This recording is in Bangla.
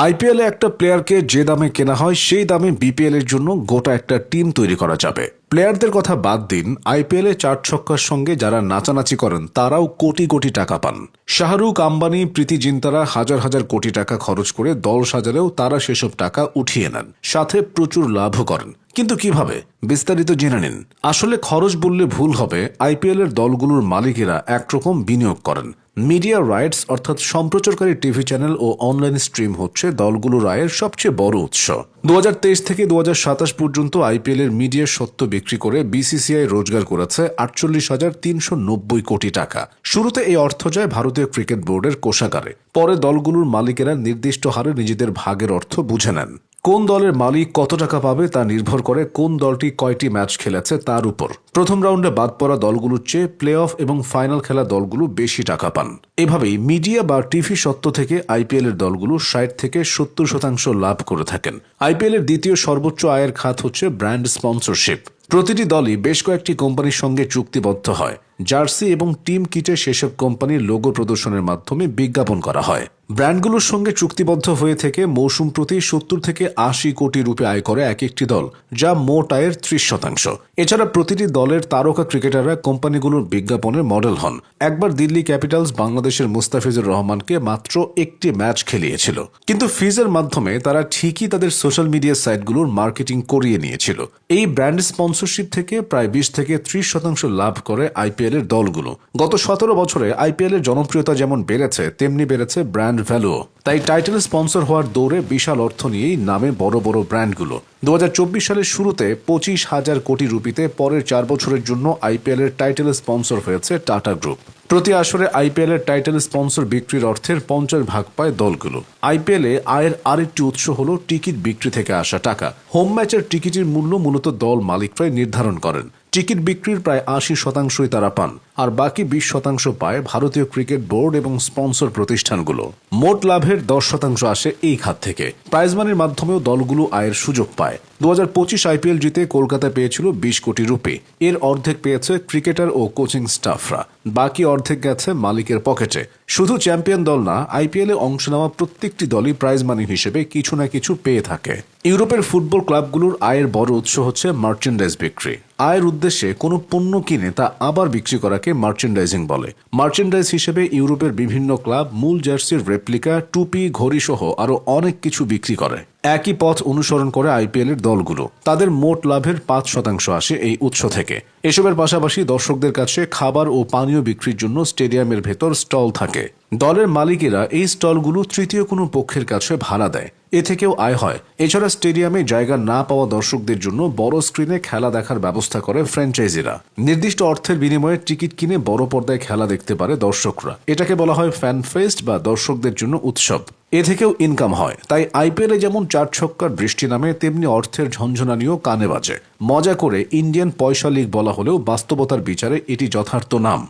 আইপিএলে একটা প্লেয়ারকে যে দামে কেনা হয় সেই দামে বিপিএল এর জন্য গোটা একটা টিম তৈরি করা যাবে। প্লেয়ারদের কথা বাদ দিন, আইপিএলে চার ছক্কার সঙ্গে যারা নাচানাচি করেন তারাও কোটি কোটি টাকা পান। শাহরুখ, আম্বানি, প্রীতি জিন্তারা হাজার হাজার কোটি টাকা খরচ করে দল সাজালেও তারা সেসব টাকা উঠিয়ে নেন, সাথে প্রচুর লাভও করেন। কিন্তু কিভাবে, বিস্তারিত জেনে নিন। আসলে খরচ বললে ভুল হবে। আইপিএল এর দলগুলোর মালিকেরা একরকম বিনিয়োগ করেন। মিডিয়া রাইটস অর্থাৎ সম্প্রচারকারী টিভি চ্যানেল ও অনলাইন স্ট্রিম হচ্ছে দলগুলোর আয়ের সবচেয়ে বড় উৎস। 2023 থেকে 2027 পর্যন্ত আইপিএল এর মিডিয়া সত্ত্ব বিক্রি করে বিসিসিআই রোজগার করেছে 48,390 কোটি টাকা। শুরুতে এই অর্থ যায় ভারতীয় ক্রিকেট বোর্ডের কোষাগারে, পরে দলগুলোর মালিকেরা নির্দিষ্ট হারে নিজেদের ভাগের অর্থ বুঝে নেন। কোন দলের মালিক কত টাকা পাবে তা নির্ভর করে কোন দলটি কয়টি ম্যাচ খেলেছে তার উপর। প্রথম রাউন্ডে বাদ পড়া দলগুলোর চেয়ে প্লে অফ এবং ফাইনাল খেলা দলগুলো বেশি টাকা পান। এভাবেই মিডিয়া বা টিভি সত্ত্ব থেকে আইপিএল এর দলগুলো 60 থেকে 70% লাভ করে থাকেন। আইপিএল এর দ্বিতীয় সর্বোচ্চ আয়ের খাত হচ্ছে ব্র্যান্ড স্পন্সরশিপ। প্রতিটি দলই বেশ কয়েকটি কোম্পানির সঙ্গে চুক্তিবদ্ধ হয়। জার্সি এবং টিম কিটে সেসব কোম্পানির লোগো প্রদর্শনের মাধ্যমে বিজ্ঞাপন করা হয়। ব্র্যান্ডগুলোর সঙ্গে চুক্তিবদ্ধ হয়ে থেকে মৌসুম প্রতি 70 থেকে 80 কোটি রুপি আয় করে এক একটি দল, যা মোট আয়ের 30%। এছাড়া প্রতিটি দলের তারকা ক্রিকেটাররা কোম্পানিগুলোর বিজ্ঞাপনের মডেল হন। একবার দিল্লি ক্যাপিটালস বাংলাদেশের মুস্তাফিজুর রহমানকে মাত্র একটি ম্যাচ খেলিয়েছিল, কিন্তু ফিজের মাধ্যমে তারা ঠিকই তাদের সোশ্যাল মিডিয়া সাইটগুলোর মার্কেটিং করিয়ে নিয়েছিল। এই ব্র্যান্ড স্পন্সরশিপ থেকে প্রায় 20 থেকে 30% লাভ করে আইপিএল এর দলগুলো। গত 17 বছরে আইপিএল এর জনপ্রিয়তা যেমন বেড়েছে, তেমনি বেড়েছে ব্র্যান্ড ভ্যালু। তাই টাইটেল স্পন্সর হওয়ার দৌড়ে বিশাল অর্থ নিয়েই নামে বড় বড় ব্র্যান্ডগুলো। 2024 সালের শুরুতে 25,000 কোটি রুপিতে পরের 4 বছরের জন্য আইপিএল এর টাইটেল স্পন্সর হয়েছে টাটা গ্রুপ। প্রতি আসরে আইপিএল এর টাইটেল স্পন্সর বিক্রির অর্থের 50% পায় দলগুলো। আইপিএল এ আয়ের আরেকটি উৎস হল টিকিট বিক্রি থেকে আসা টাকা। হোম ম্যাচের টিকিটের মূল্য মূলত দল মালিকরাই নির্ধারণ করেন। টিকিট বিক্রির প্রায় 80% তারা পান, আর বাকি 20% পায় ভারতীয় ক্রিকেট বোর্ড এবং স্পন্সর প্রতিষ্ঠানগুলো। মোট লাভের 10% আসে এই খাত থেকে। প্রাইজ মানির মাধ্যমেও দলগুলো আয়ের সুযোগ পায়। 2025 আইপিএল জিতে কলকাতা পেয়েছিল 20 কোটি রুপি। এর অর্ধেক পেয়েছে ক্রিকেটার ও কোচিং স্টাফরা, বাকি অর্ধেক গেছে মালিকের পকেটে। শুধু চ্যাম্পিয়ন দল না, আইপিএলে অংশ নেওয়া প্রত্যেকটি দলই প্রাইজ মানি হিসেবে কিছু না কিছু পেয়ে থাকে। ইউরোপের ফুটবল ক্লাবগুলোর আয়ের বড় উৎস হচ্ছে মার্চেন্ডাইজ বিক্রি। আয়ের উদ্দেশ্যে কোনো পণ্য কিনে তা আবার বিক্রি করাকে মার্চেন্ডাইজিং বলে। মার্চেন্ডাইজ হিসেবে ইউরোপের বিভিন্ন ক্লাব মূল জার্সির রেপ্লিকা, টুপি, ঘড়ি সহ আরো অনেক কিছু বিক্রি করে। একই পথ অনুসরণ করে আইপিএল এর দলগুলো। তাদের মোট লাভের 5% আসে এই উৎস থেকে। এসবের পাশাপাশি দর্শকদের কাছে খাবার ও পানীয় বিক্রির জন্য স্টেডিয়ামের ভেতর স্টল থাকে। দলের মালিকেরা এই স্টলগুলো তৃতীয় কোনো পক্ষের কাছে ভাড়া দেয়, এ থেকেও আয় হয়। এছাড়া স্টেডিয়ামে জায়গা না পাওয়া দর্শকদের জন্য বড় স্ক্রিনে খেলা দেখার ব্যবস্থা করে ফ্র্যাঞ্চাইজিরা। নির্দিষ্ট অর্থের বিনিময়ে টিকিট কিনে বড় পর্দায় খেলা দেখতে পারে দর্শকরা। এটাকে বলা হয় ফ্যান ফেস্ট বা দর্শকদের জন্য উৎসব। এ থেকেও ইনকাম হয়। তাই আইপিএলে যেমন চার ছক্কার বৃষ্টি নামে, তেমনি অর্থের ঝঞ্ঝনানিও কানে বাজে। মজা করে ইন্ডিয়ান পয়সা লিগ বলা হলেও বাস্তবতার বিচারে এটি যথার্থ নাম।